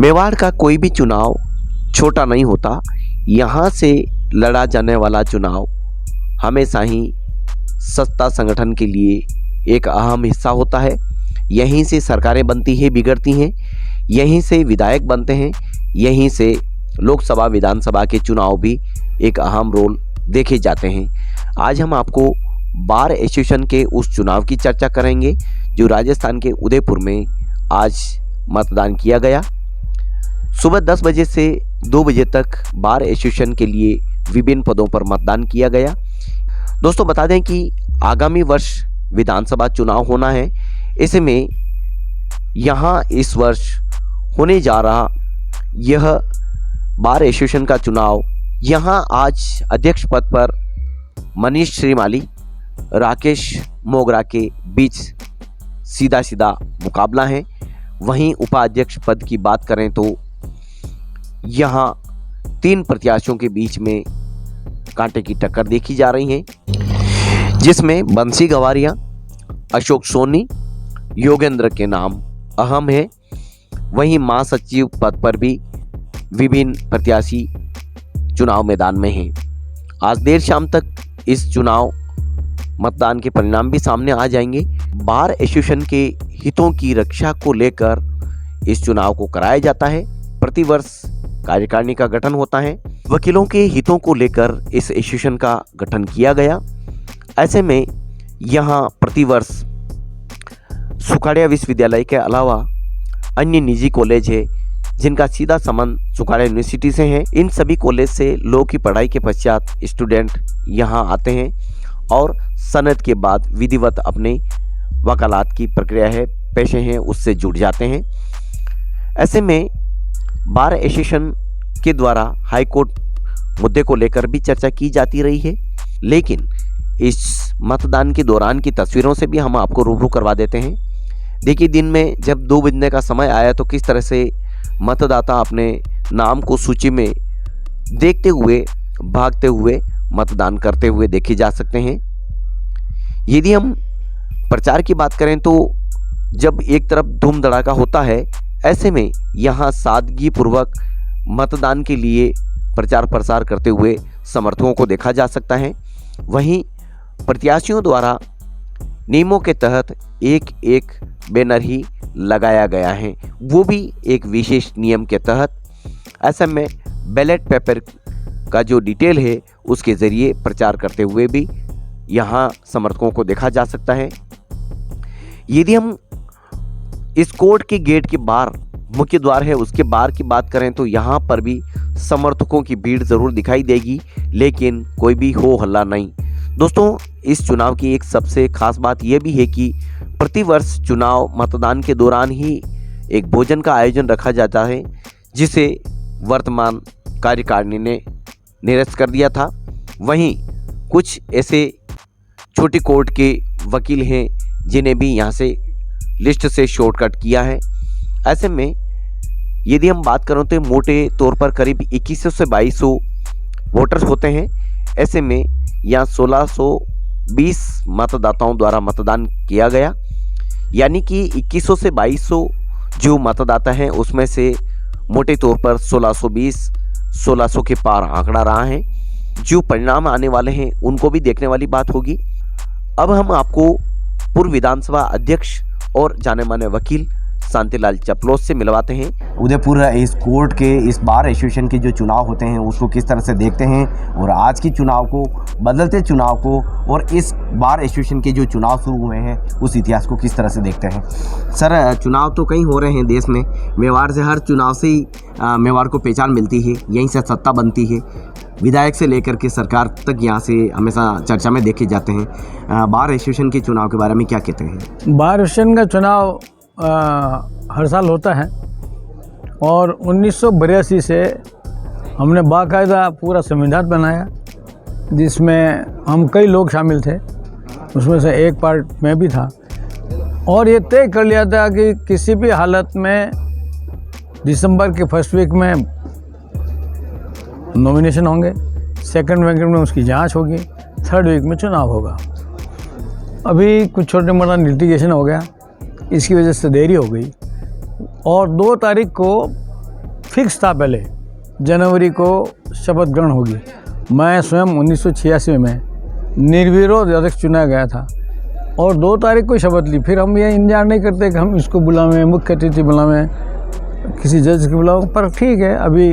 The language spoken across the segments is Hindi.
मेवाड़ का कोई भी चुनाव छोटा नहीं होता। यहाँ से लड़ा जाने वाला चुनाव हमेशा ही सत्ता संगठन के लिए एक अहम हिस्सा होता है। यहीं से सरकारें बनती हैं, बिगड़ती हैं, यहीं से विधायक बनते हैं, यहीं से लोकसभा विधानसभा के चुनाव भी एक अहम रोल देखे जाते हैं। आज हम आपको बार एसोसिएशन के उस चुनाव की चर्चा करेंगे जो राजस्थान के उदयपुर में आज मतदान किया गया। सुबह 10 बजे से 2 बजे तक बार एसोसिएशन के लिए विभिन्न पदों पर मतदान किया गया। दोस्तों बता दें कि आगामी वर्ष विधानसभा चुनाव होना है। ऐसे में यहाँ इस वर्ष होने जा रहा यह बार एसोसिएशन का चुनाव, यहाँ आज अध्यक्ष पद पर मनीष श्रीमाली, राकेश मोगरा के बीच सीधा मुकाबला है। वहीं उपाध्यक्ष पद की बात करें तो यहाँ 3 प्रत्याशियों के बीच में कांटे की टक्कर देखी जा रही है, जिसमें बंसी गवारिया, अशोक सोनी, योगेंद्र के नाम अहम है। वहीं महासचिव पद पर भी विभिन्न प्रत्याशी चुनाव मैदान में हैं। आज देर शाम तक इस चुनाव मतदान के परिणाम भी सामने आ जाएंगे। बार एसोसिएशन के हितों की रक्षा को लेकर इस चुनाव को कराया जाता है। प्रतिवर्ष कार्यकारिणी का गठन होता है। वकीलों के हितों को लेकर इस एसोसिएशन का गठन किया गया। ऐसे में यहाँ प्रतिवर्ष सुखाड़िया विश्वविद्यालय के अलावा अन्य निजी कॉलेज है जिनका सीधा संबंध सुखाड़िया यूनिवर्सिटी से है। इन सभी कॉलेज से लॉ की पढ़ाई के पश्चात स्टूडेंट यहाँ आते हैं और सनद के बाद विधिवत अपने वकालत की प्रक्रिया है, पेशे हैं, उससे जुड़ जाते हैं। ऐसे में बार एसोसिएशन के द्वारा हाई कोर्ट मुद्दे को लेकर भी चर्चा की जाती रही है। लेकिन इस मतदान के दौरान की तस्वीरों से भी हम आपको रूबरू करवा देते हैं। देखिए, दिन में जब 2 बजने का समय आया तो किस तरह से मतदाता अपने नाम को सूची में देखते हुए, भागते हुए मतदान करते हुए देखे जा सकते हैं। यदि हम प्रचार की बात करें तो जब एक तरफ धूम धड़ाका होता है, ऐसे में यहाँ सादगी पूर्वक मतदान के लिए प्रचार प्रसार करते हुए समर्थकों को देखा जा सकता है। वहीं प्रत्याशियों द्वारा नियमों के तहत एक बैनर ही लगाया गया है, वो भी एक विशेष नियम के तहत। ऐसे में बैलेट पेपर का जो डिटेल है उसके ज़रिए प्रचार करते हुए भी यहाँ समर्थकों को देखा जा सकता है। यदि हम इस कोर्ट के गेट के बाहर मुख्य द्वार है उसके बाहर की बात करें तो यहाँ पर भी समर्थकों की भीड़ ज़रूर दिखाई देगी, लेकिन कोई भी हो हल्ला नहीं। दोस्तों, इस चुनाव की एक सबसे खास बात यह भी है कि प्रतिवर्ष चुनाव मतदान के दौरान ही एक भोजन का आयोजन रखा जाता है, जिसे वर्तमान कार्यकारिणी ने निरस्त कर दिया था। वहीं कुछ ऐसे छोटी कोर्ट के वकील हैं जिन्हें भी यहाँ से लिस्ट से शॉर्टकट किया है। ऐसे में यदि हम बात करें तो मोटे तौर पर करीब 2100 से 2200 वोटर्स होते हैं। ऐसे में यहाँ 1620 मतदाताओं द्वारा मतदान किया गया, यानी कि 2100 से 2200 जो मतदाता हैं उसमें से मोटे तौर पर 1620 के पार आंकड़ा रहा है। जो परिणाम आने वाले हैं उनको भी देखने वाली बात होगी। अब हम आपको पूर्व विधानसभा अध्यक्ष और जाने माने वकील शांतिलाल चपलोत से मिलवाते हैं। उदयपुर इस कोर्ट के इस बार एसोसिएशन के जो चुनाव होते हैं उसको किस तरह से देखते हैं, और आज की चुनाव को, बदलते चुनाव को, और इस बार एसोसिएशन के जो चुनाव शुरू हुए हैं उस इतिहास को किस तरह से देखते हैं? सर, चुनाव तो कई हो रहे हैं देश में। मेवाड़ से हर चुनाव से ही मेवाड़ को पहचान मिलती है, यहीं से सत्ता बनती है। विधायक से लेकर के सरकार तक यहाँ से हमेशा चर्चा में देखे जाते हैं। बार एसोसिएशन के चुनाव के बारे में क्या कहते हैं? बार एसोसिएशन का चुनाव हर साल होता है और 1982 से हमने बाकायदा पूरा संविधान बनाया जिसमें हम कई लोग शामिल थे, उसमें से एक पार्ट मैं भी था, और ये तय कर लिया था कि किसी भी हालत में दिसंबर के फर्स्ट वीक में नॉमिनेशन होंगे, सेकंड वीक में उसकी जांच होगी, थर्ड वीक में चुनाव होगा। अभी कुछ छोटे मोटा लिटिगेशन हो गया, इसकी वजह से देरी हो गई और 2 तारीख को फिक्स था पहले, जनवरी को शपथ ग्रहण होगी। मैं स्वयं 1986 में निर्विरोध अध्यक्ष चुना गया था और 2 तारीख को शपथ ली। फिर हम ये इंतजार नहीं करते कि हम इसको बुलावें, मुख्य अतिथि बुलावें, किसी जज को बुलाओ, पर ठीक है, अभी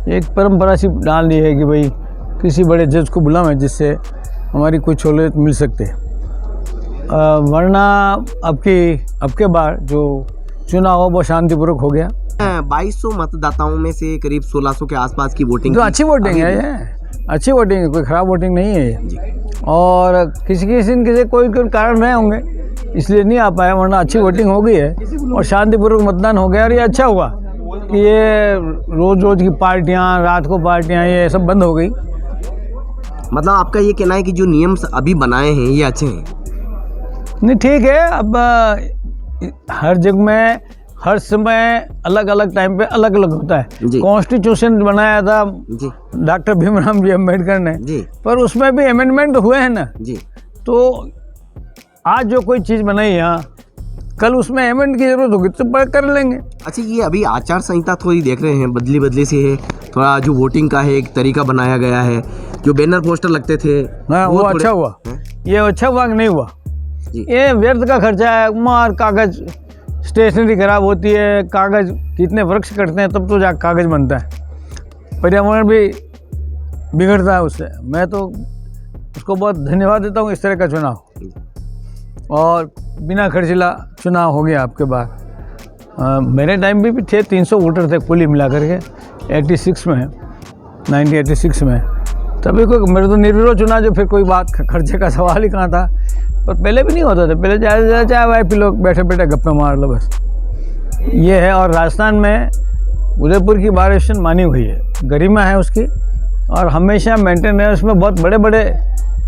एक परंपरा सी डाल दी है कि भाई किसी बड़े जज को बुलावें जिससे हमारी कुछ सहूलियत मिल सकते। वरना अब के बार जो चुनाव हो वो शांतिपूर्वक हो गया। 2200 मतदाताओं में से करीब 1600 के आसपास की वोटिंग तो अच्छी वोटिंग है, ये अच्छी वोटिंग है, कोई ख़राब वोटिंग नहीं है ये। और किसी कोई कारण रहे होंगे इसलिए नहीं आ पाया, वरना अच्छी वोटिंग हो गई है और शांतिपूर्वक मतदान हो गया। और ये अच्छा हुआ कि ये रोज़ की पार्टियां, रात को पार्टियां, ये सब बंद हो गई। मतलब आपका ये कहना है कि जो नियम अभी बनाए हैं ये अच्छे हैं? नहीं, ठीक है। अब हर जगह में हर समय अलग अलग टाइम पे अलग अलग होता है। कॉन्स्टिट्यूशन बनाया था डॉक्टर भीमराव जी अम्बेडकर ने जी, पर उसमें भी अमेंडमेंट हुए हैं ना जी। तो आज जो कोई चीज़ बनाई यहाँ, कल उसमें अमेंड की जरूरत होगी तो कर लेंगे। अच्छा, ये अभी आचार संहिता थोड़ी देख रहे हैं बदली सी है, थोड़ा जो वोटिंग का है एक तरीका बनाया गया है, जो बैनर पोस्टर लगते थे वो अच्छा हुआ। ये अच्छा हुआ कि नहीं हुआ? ये व्यर्थ का खर्चा है, मार कागज, स्टेशनरी खराब होती है, कागज कितने वृक्ष कटते हैं तब तो जा कागज बनता है, पर्यावरण भी बिगड़ता है उससे। मैं तो उसको बहुत धन्यवाद देता हूँ। इस तरह का चुनाव और बिना खर्चीला चुनाव हो गया आपके बाद। मेरे टाइम भी थे 300 वोटर थे कुल मिला करके 1986 में, तभी कोई मेरे तो निर्विरोध चुना, जो फिर कोई बात खर्चे का सवाल ही कहाँ था। पर पहले भी नहीं होता था, पहले चाहे वाई पी लोग बैठे बैठे गप्पे मार लो बस, ये है। और राजस्थान में उदयपुर की बार एसोसिएशन मानी हुई है, गरिमा है उसकी, और हमेशा मेंटेन है। उसमें बहुत बड़े बड़े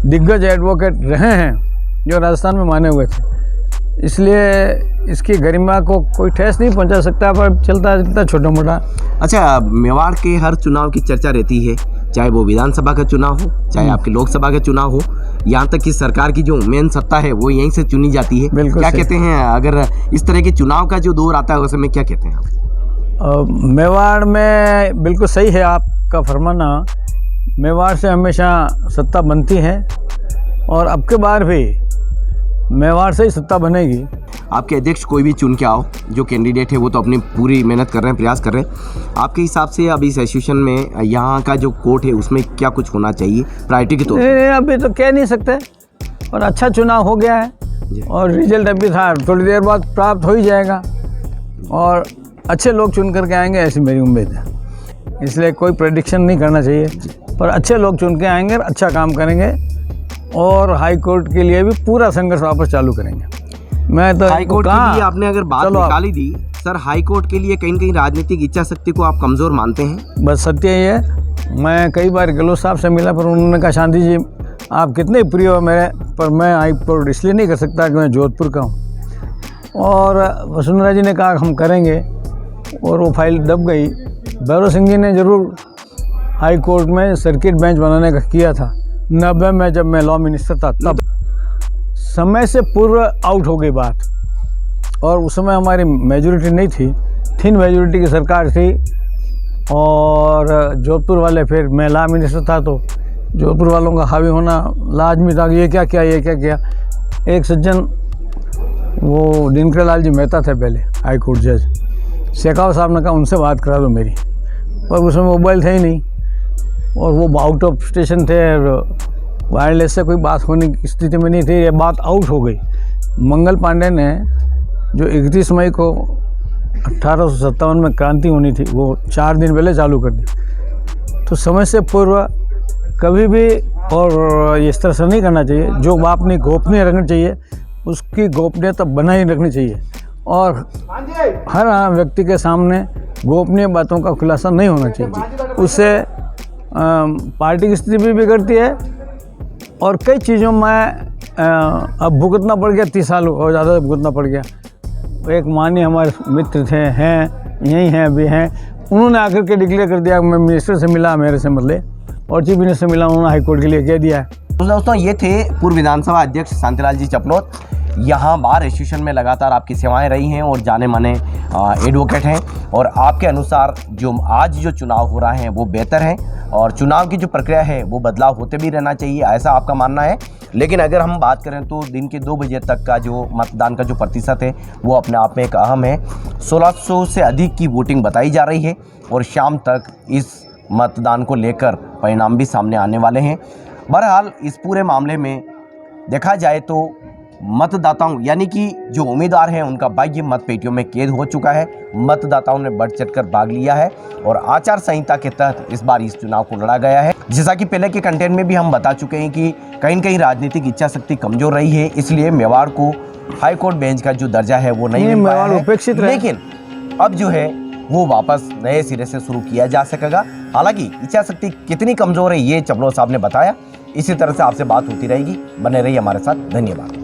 दिग्गज एडवोकेट रहे हैं जो राजस्थान में माने हुए थे, इसलिए इसकी गरिमा को कोई ठेस नहीं पहुंचा सकता, पर चलता छोटा मोटा। अच्छा, मेवाड़ के हर चुनाव की चर्चा रहती है, चाहे वो विधानसभा का चुनाव हो, चाहे आपके लोकसभा का चुनाव हो, यहाँ तक कि सरकार की जो मेन सत्ता है वो यहीं से चुनी जाती है। क्या कहते हैं अगर इस तरह के चुनाव का जो दौर आता है उसमें, क्या कहते हैं? मेवाड़ में बिल्कुल सही है आपका फरमाना। मेवाड़ से हमेशा सत्ता बनती है और अब के बार भी मेवाड़ से ही सत्ता बनेगी। आपके अध्यक्ष कोई भी चुन के आओ, जो कैंडिडेट है वो तो अपनी पूरी मेहनत कर रहे हैं, प्रयास कर रहे हैं। आपके हिसाब से अब इस एसोसिएशन में यहाँ का जो कोर्ट है उसमें क्या कुछ होना चाहिए प्रायोरिटी के तौर पे? अभी तो कह नहीं सकते, और अच्छा चुनाव हो गया है और रिजल्ट अभी था, थोड़ी देर बाद प्राप्त हो ही जाएगा और अच्छे लोग चुन करके आएंगे, ऐसी मेरी उम्मीद है। इसलिए कोई प्रेडिक्शन नहीं करना चाहिए, पर अच्छे लोग चुन के आएंगे, अच्छा काम करेंगे और हाई कोर्ट के लिए भी पूरा संघर्ष वापस चालू करेंगे। मैं तो हाई कोर्ट के लिए आपने अगर बात निकाली दी सर, हाई कोर्ट के लिए कहीं न कहीं राजनीतिक इच्छा शक्ति को आप कमज़ोर मानते हैं? बस सत्य ही है। मैं कई बार गहलोत साहब से मिला, पर उन्होंने कहा शांति जी आप कितने प्रिय हो मेरे, पर मैं हाई कोर्ट इसलिए नहीं कर सकता कि मैं जोधपुर का हूँ। और वसुंधरा जी ने कहा हम करेंगे और वो फाइल दब गई। भैरव सिंह जी ने ज़रूर हाई कोर्ट में सर्किट बेंच बनाने का किया था 90 में, जब मैं लॉ मिनिस्टर था, तब समय से पूर्व आउट हो गई बात। और उस समय हमारी मेजॉरिटी नहीं थी, थिन मेजॉरिटी की सरकार थी और जोधपुर वाले, फिर मैं लॉ मिनिस्टर था तो जोधपुर वालों का हावी होना लाजमी था कि ये क्या किया। एक सज्जन वो दिनकर लाल जी मेहता थे पहले हाई कोर्ट जज, शेखावत साहब ने कहा उनसे बात करा दो मेरी, पर उसमें मोबाइल थे ही नहीं और वो आउट ऑफ स्टेशन थे, वायरलेस से कोई बात होने की स्थिति में नहीं थी। ये बात आउट हो गई। मंगल पांडे ने जो 31 मई को 1857 में क्रांति होनी थी, वो 4 दिन पहले चालू कर दी। तो समय से पूर्व कभी भी और इस तरह से नहीं करना चाहिए। जो अपनी गोपनीय रखनी चाहिए उसकी गोपनीयता बनाए रखनी चाहिए और हर व्यक्ति के सामने गोपनीय बातों का खुलासा नहीं होना चाहिए। उससे पार्टी की स्थिति भी बिगड़ती है और कई चीज़ों में अब भुगतना पड़ गया। 30 साल और ज़्यादा भुगतना पड़ गया। एक माननीय हमारे मित्र थे, हैं यही हैं, अभी हैं, उन्होंने आकर के डिक्लेयर कर दिया। मैं मिनिस्टर से मिला, मेरे से मतलब, और चीफ मिनिस्टर से मिला, उन्होंने हाई कोर्ट के लिए कह दिया है। तो दोस्तों ये थे पूर्व विधानसभा अध्यक्ष शांतिलाल जी चपलोत। यहाँ बार एसोसिएशन में लगातार आपकी सेवाएं रही हैं और जाने माने एडवोकेट हैं और आपके अनुसार जो आज जो चुनाव हो रहा है वो बेहतर है और चुनाव की जो प्रक्रिया है वो बदलाव होते भी रहना चाहिए, ऐसा आपका मानना है। लेकिन अगर हम बात करें तो दिन के 2 बजे तक का जो मतदान का जो प्रतिशत है वो अपने आप में एक अहम है। 1600 से अधिक की वोटिंग बताई जा रही है और शाम तक इस मतदान को लेकर परिणाम भी सामने आने वाले हैं। बहरहाल इस पूरे मामले में देखा जाए तो मतदाताओं यानी कि जो उम्मीदवार हैं उनका भाग्य मत पेटियों में कैद हो चुका है। मतदाताओं ने बढ़ चढ़कर भाग लिया है और आचार संहिता के तहत इस बार इस चुनाव को लड़ा गया है। जैसा कि पहले के कंटेंट में भी हम बता चुके हैं कि कहीं न कहीं राजनीतिक इच्छा शक्ति कमजोर रही है, इसलिए मेवाड़ को हाई कोर्ट बेंच का जो दर्जा है वो नहीं मिल पाया है। लेकिन अब जो है वो वापस नए सिरे से शुरू किया जा सकेगा। हालांकि इच्छा शक्ति कितनी कमजोर है ये चमनो साहब ने बताया। इसी तरह से आपसे बात होती रहेगी, बने रहिए हमारे साथ। धन्यवाद।